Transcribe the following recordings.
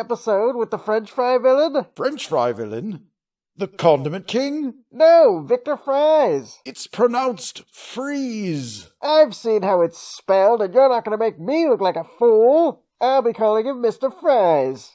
episode with the French fry villain? French fry villain? The Condiment King? No, Victor Fries. It's pronounced freeze. I've seen how it's spelled, and you're not going to make me look like a fool. I'll be calling him Mr. Fries.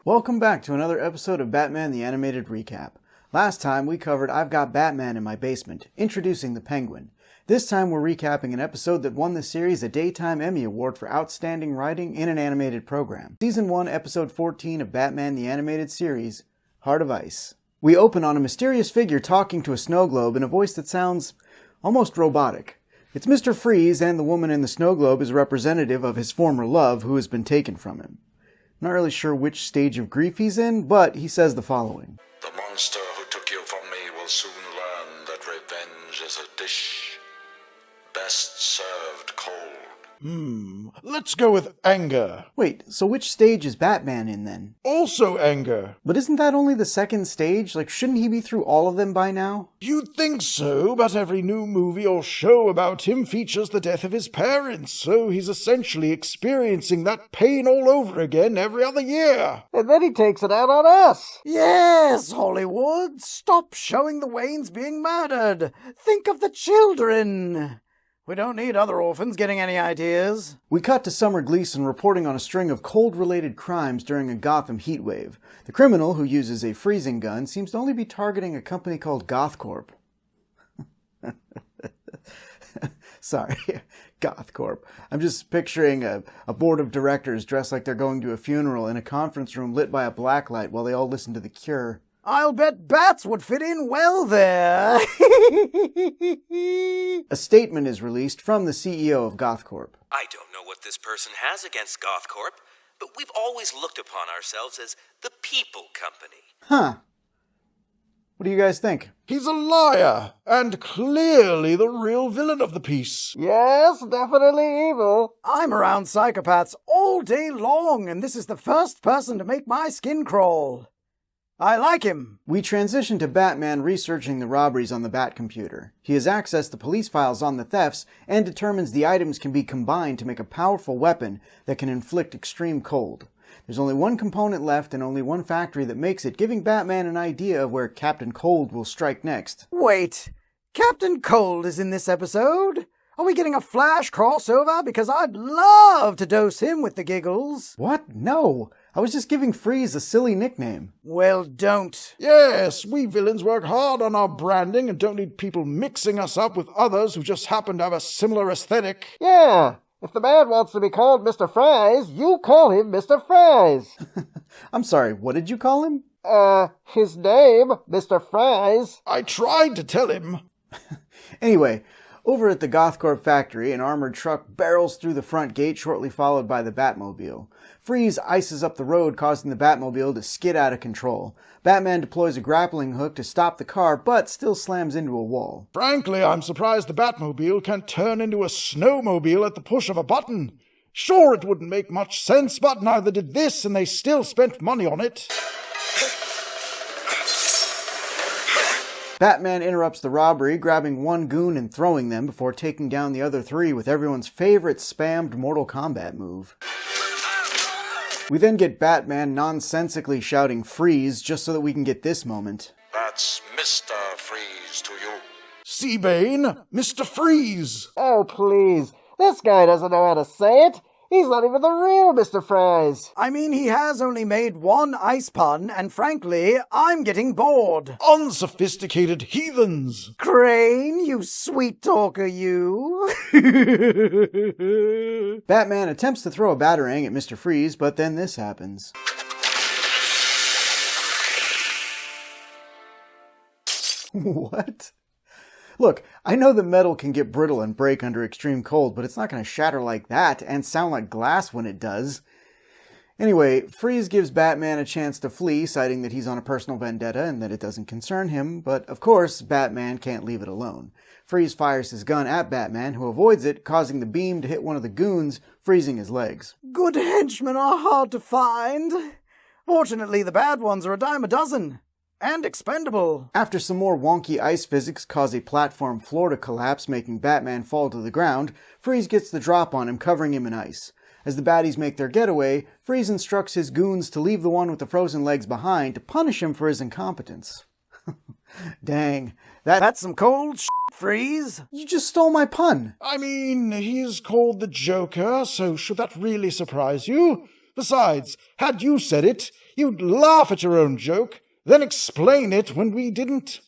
Welcome back to another episode of Batman the Animated Recap. Last time we covered I've Got Batman in My Basement, introducing the Penguin. This time we're recapping an episode that won the series a Daytime Emmy Award for Outstanding Writing in an Animated Program. Season 1, Episode 14 of Batman the Animated Series, Heart of Ice. We open on a mysterious figure talking to a snow globe in a voice that sounds almost robotic. It's Mr. Freeze, and the woman in the snow globe is a representative of his former love who has been taken from him. Not really sure which stage of grief he's in, but he says the following. The monster who took you from me will soon learn that revenge is a dish best served cold. Let's go with anger. Wait, so which stage is Batman in then? Also anger. But isn't that only the second stage? Like, shouldn't he be through all of them by now? You'd think so, but every new movie or show about him features the death of his parents, so he's essentially experiencing that pain all over again every other year. And then he takes it out on us. Yes, Hollywood, stop showing the Waynes being murdered. Think of the children. We don't need other orphans getting any ideas. We cut to Summer Gleason reporting on a string of cold-related crimes during a Gotham heatwave. The criminal, who uses a freezing gun, seems to only be targeting a company called GothCorp. Sorry, GothCorp. I'm just picturing a board of directors dressed like they're going to a funeral in a conference room lit by a blacklight while they all listen to The Cure. I'll bet bats would fit in well there. A statement is released from the CEO of GothCorp. I don't know what this person has against GothCorp, but we've always looked upon ourselves as the people company. Huh. What do you guys think? He's a liar, and clearly the real villain of the piece. Yes, definitely evil. I'm around psychopaths all day long, and this is the first person to make my skin crawl. I like him. We transition to Batman researching the robberies on the Bat computer. He has accessed the police files on the thefts and determines the items can be combined to make a powerful weapon that can inflict extreme cold. There's only one component left and only one factory that makes it, giving Batman an idea of where Captain Cold will strike next. Wait, Captain Cold is in this episode? Are we getting a Flash crossover? Because I'd love to dose him with the giggles. What? No. I was just giving Freeze a silly nickname. Well, don't. Yes, we villains work hard on our branding and don't need people mixing us up with others who just happen to have a similar aesthetic. Yeah, if the man wants to be called Mr. Fries, you call him Mr. Fries. I'm sorry, what did you call him? His name, Mr. Fries. I tried to tell him. Anyway, over at the GothCorp factory, an armored truck barrels through the front gate, shortly followed by the Batmobile. Freeze ices up the road, causing the Batmobile to skid out of control. Batman deploys a grappling hook to stop the car, but still slams into a wall. Frankly, I'm surprised the Batmobile can't turn into a snowmobile at the push of a button. Sure, it wouldn't make much sense, but neither did this, and they still spent money on it. Batman interrupts the robbery, grabbing one goon and throwing them before taking down the other three with everyone's favorite spammed Mortal Kombat move. We then get Batman nonsensically shouting "Freeze" just so that we can get this moment. That's Mr. Freeze to you. See, Bane? Mr. Freeze! Oh, please. This guy doesn't know how to say it. He's not even the real Mr. Fries. I mean, he has only made one ice pun, and frankly, I'm getting bored. Unsophisticated heathens! Crane, you sweet talker, you. Batman attempts to throw a batarang at Mr. Freeze, but then this happens. What? Look, I know that metal can get brittle and break under extreme cold, but it's not going to shatter like that and sound like glass when it does. Anyway, Freeze gives Batman a chance to flee, citing that he's on a personal vendetta and that it doesn't concern him, but of course, Batman can't leave it alone. Freeze fires his gun at Batman, who avoids it, causing the beam to hit one of the goons, freezing his legs. Good henchmen are hard to find. Fortunately, the bad ones are a dime a dozen. and expendable. After some more wonky ice physics cause a platform floor to collapse, making Batman fall to the ground, Freeze gets the drop on him, covering him in ice. As the baddies make their getaway, Freeze instructs his goons to leave the one with the frozen legs behind to punish him for his incompetence. Dang. That's some cold shit, Freeze. You just stole my pun. I mean, he's called the Joker, so should that really surprise you? Besides, had you said it, you'd laugh at your own joke, then explain it when we didn't.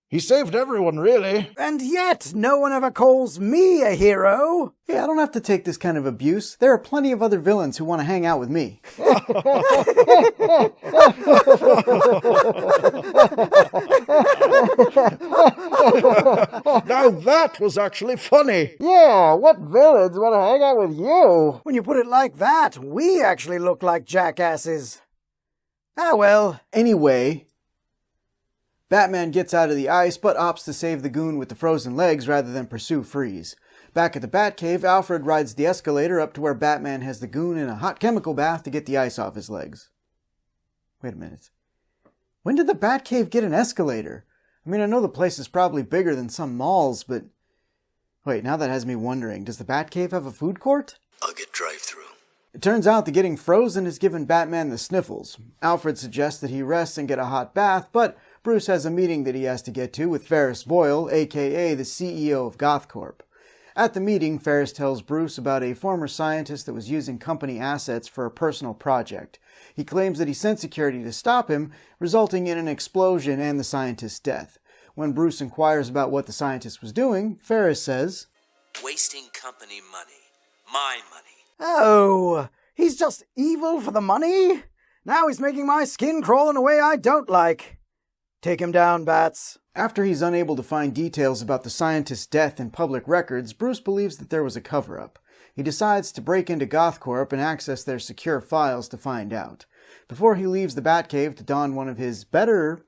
He saved everyone, really. And yet, no one ever calls me a hero. Hey, I don't have to take this kind of abuse. There are plenty of other villains who want to hang out with me. Now that was actually funny. Yeah, what villains want to hang out with you? When you put it like that, we actually look like jackasses. Ah, well. Anyway, Batman gets out of the ice, but opts to save the goon with the frozen legs rather than pursue Freeze. Back at the Batcave, Alfred rides the escalator up to where Batman has the goon in a hot chemical bath to get the ice off his legs. Wait a minute. When did the Batcave get an escalator? I mean, I know the place is probably bigger than some malls, but... Wait, now that has me wondering, does the Batcave have a food court? I'll get drive-through. It turns out that getting frozen has given Batman the sniffles. Alfred suggests that he rest and get a hot bath, but Bruce has a meeting that he has to get to with Ferris Boyle, aka the CEO of GothCorp. At the meeting, Ferris tells Bruce about a former scientist that was using company assets for a personal project. He claims that he sent security to stop him, resulting in an explosion and the scientist's death. When Bruce inquires about what the scientist was doing, Ferris says, Wasting company money. My money. Oh, he's just evil for the money? Now he's making my skin crawl in a way I don't like. Take him down, Bats. After he's unable to find details about the scientist's death in public records, Bruce believes that there was a cover-up. He decides to break into GothCorp and access their secure files to find out. Before he leaves the Batcave to don one of his better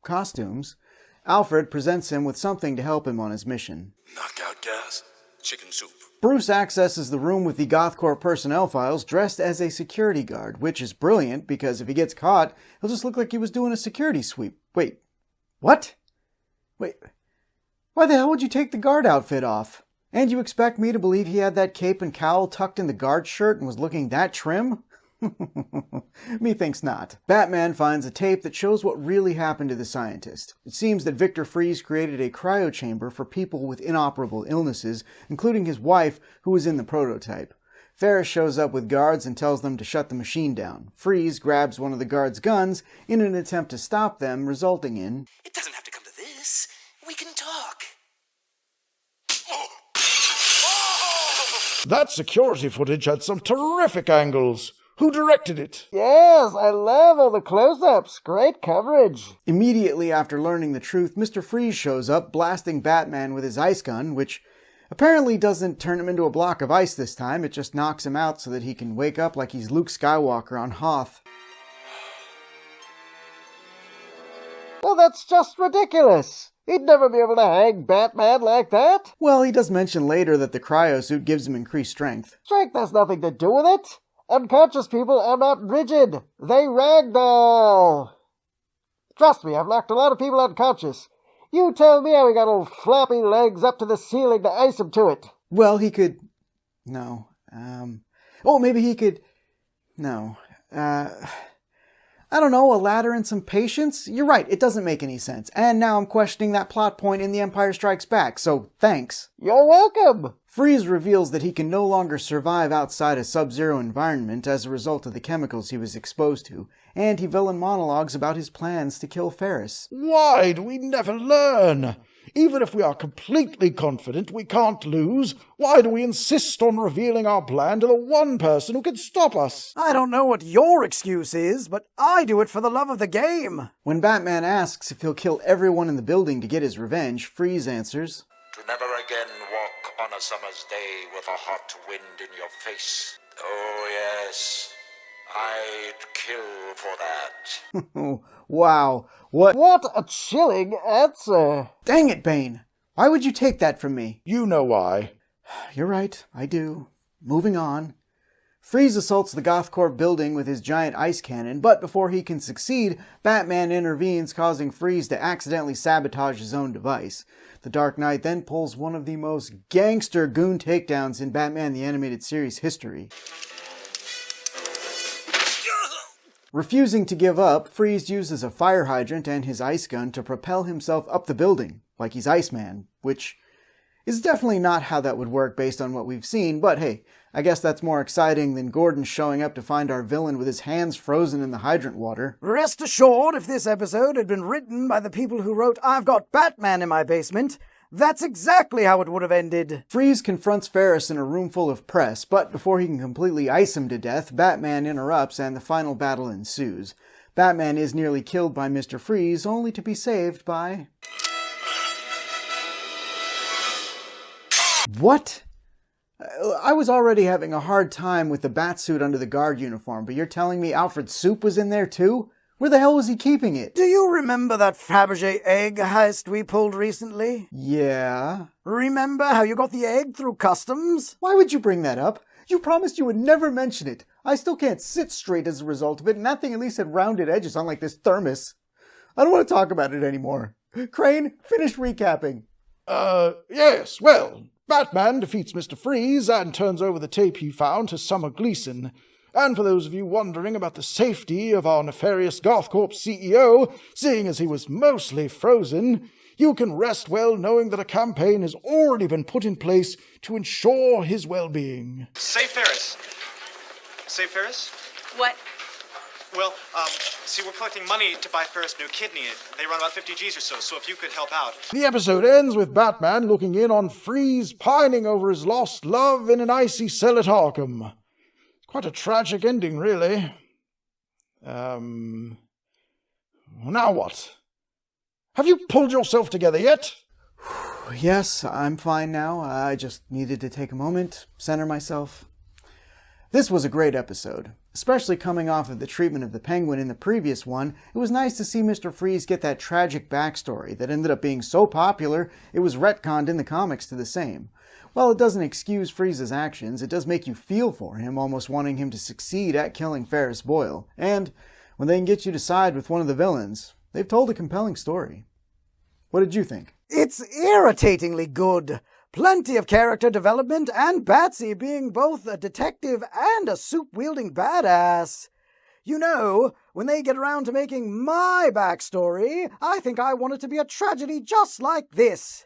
costumes, Alfred presents him with something to help him on his mission. Knockout gas? Chicken soup. Bruce accesses the room with the GothCorp personnel files dressed as a security guard, which is brilliant because if he gets caught, he'll just look like he was doing a security sweep. Wait, what? Wait, why the hell would you take the guard outfit off? And you expect me to believe he had that cape and cowl tucked in the guard shirt and was looking that trim? Methinks not. Batman finds a tape that shows what really happened to the scientist. It seems that Victor Freeze created a cryochamber for people with inoperable illnesses, including his wife, who was in the prototype. Ferris shows up with guards and tells them to shut the machine down. Freeze grabs one of the guards' guns in an attempt to stop them, resulting in... It doesn't have to come to this. We can talk. That security footage had some terrific angles. Who directed it? Yes, I love all the close-ups. Great coverage. Immediately after learning the truth, Mr. Freeze shows up, blasting Batman with his ice gun, which apparently doesn't turn him into a block of ice this time. It just knocks him out so that he can wake up like he's Luke Skywalker on Hoth. Well, that's just ridiculous. He'd never be able to hang Batman like that. Well, he does mention later that the cryosuit gives him increased strength. Strength has nothing to do with it. Unconscious people are not rigid. They ragdoll. Trust me, I've knocked a lot of people unconscious. You tell me how he got old floppy legs up to the ceiling to ice him to it. Well, he could... No. Maybe he could... No. I don't know, a ladder and some patience? You're right, it doesn't make any sense. And now I'm questioning that plot point in The Empire Strikes Back, so thanks. You're welcome. Freeze reveals that he can no longer survive outside a sub-zero environment as a result of the chemicals he was exposed to, and he villain monologues about his plans to kill Ferris. Why do we never learn? Even if we are completely confident we can't lose, why do we insist on revealing our plan to the one person who can stop us? I don't know what your excuse is, but I do it for the love of the game. When Batman asks if he'll kill everyone in the building to get his revenge, Freeze answers, To never again walk on a summer's day with a hot wind in your face. Oh yes, I'd kill for that. Wow, what? What a chilling answer. Dang it, Bane. Why would you take that from me? You know why. You're right, I do. Moving on. Freeze assaults the GothCorp building with his giant ice cannon, but before he can succeed, Batman intervenes, causing Freeze to accidentally sabotage his own device. The Dark Knight then pulls one of the most gangster goon takedowns in Batman the Animated Series history. Refusing to give up, Freeze uses a fire hydrant and his ice gun to propel himself up the building, like he's Iceman, which is definitely not how that would work based on what we've seen, but hey, I guess that's more exciting than Gordon showing up to find our villain with his hands frozen in the hydrant water. Rest assured, if this episode had been written by the people who wrote I've Got Batman in My Basement, that's exactly how it would have ended. Freeze confronts Ferris in a room full of press, but before he can completely ice him to death, Batman interrupts and the final battle ensues. Batman is nearly killed by Mr. Freeze, only to be saved by... What? I was already having a hard time with the batsuit under the guard uniform, but you're telling me Alfred Soup was in there too? Where the hell was he keeping it? Do you remember that Fabergé egg heist we pulled recently? Yeah. Remember how you got the egg through customs? Why would you bring that up? You promised you would never mention it. I still can't sit straight as a result of it, and that thing at least had rounded edges, unlike this thermos. I don't want to talk about it anymore. Crane, finish recapping. Yes, well, Batman defeats Mr. Freeze and turns over the tape he found to Summer Gleason. And for those of you wondering about the safety of our nefarious GothCorp CEO, seeing as he was mostly frozen, you can rest well knowing that a campaign has already been put in place to ensure his well-being. Save Ferris. Save Ferris? What? Well, see, we're collecting money to buy Ferris a new kidney. They run about 50 G's or so if you could help out. The episode ends with Batman looking in on Freeze pining over his lost love in an icy cell at Arkham. Quite a tragic ending, really. Now what? Have you pulled yourself together yet? Yes, I'm fine now. I just needed to take a moment, center myself. This was a great episode. Especially coming off of the treatment of the Penguin in the previous one, it was nice to see Mr. Freeze get that tragic backstory that ended up being so popular it was retconned in the comics to the same. While it doesn't excuse Freeze's actions, it does make you feel for him, almost wanting him to succeed at killing Ferris Boyle. And when they can get you to side with one of the villains, they've told a compelling story. What did you think? It's irritatingly good. Plenty of character development, and Batsy being both a detective and a soup-wielding badass. You know, when they get around to making my backstory, I think I want it to be a tragedy just like this.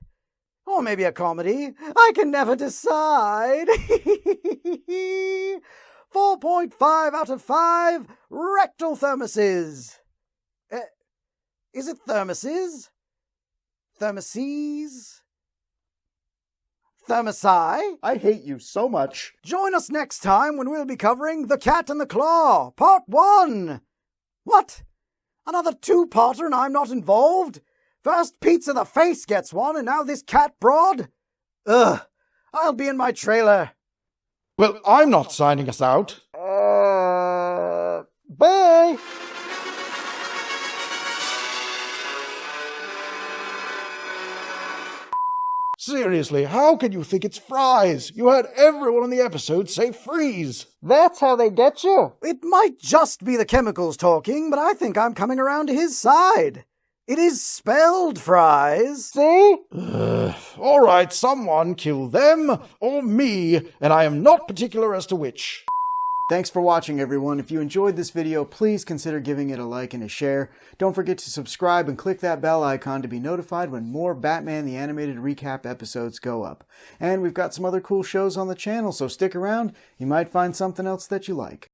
Or maybe a comedy. I can never decide. 4.5 out of 5 rectal thermoses. Is it thermoses? Thermoses? Thermosi? I hate you so much. Join us next time when we'll be covering The Cat and the Claw, Part 1. What? Another two-parter and I'm not involved? First Pizza the Face gets one, and now this cat broad? Ugh, I'll be in my trailer. Well, I'm not signing us out. Bye! Seriously, how can you think it's fries? You heard everyone on the episode say Freeze. That's how they get you? It might just be the chemicals talking, but I think I'm coming around to his side. It is spelled fries. See? All right, someone kill them or me, and I am not particular as to which. Thanks for watching, everyone. If you enjoyed this video, please consider giving it a like and a share. Don't forget to subscribe and click that bell icon to be notified when more Batman the Animated Recap episodes go up. And we've got some other cool shows on the channel, so stick around. You might find something else that you like.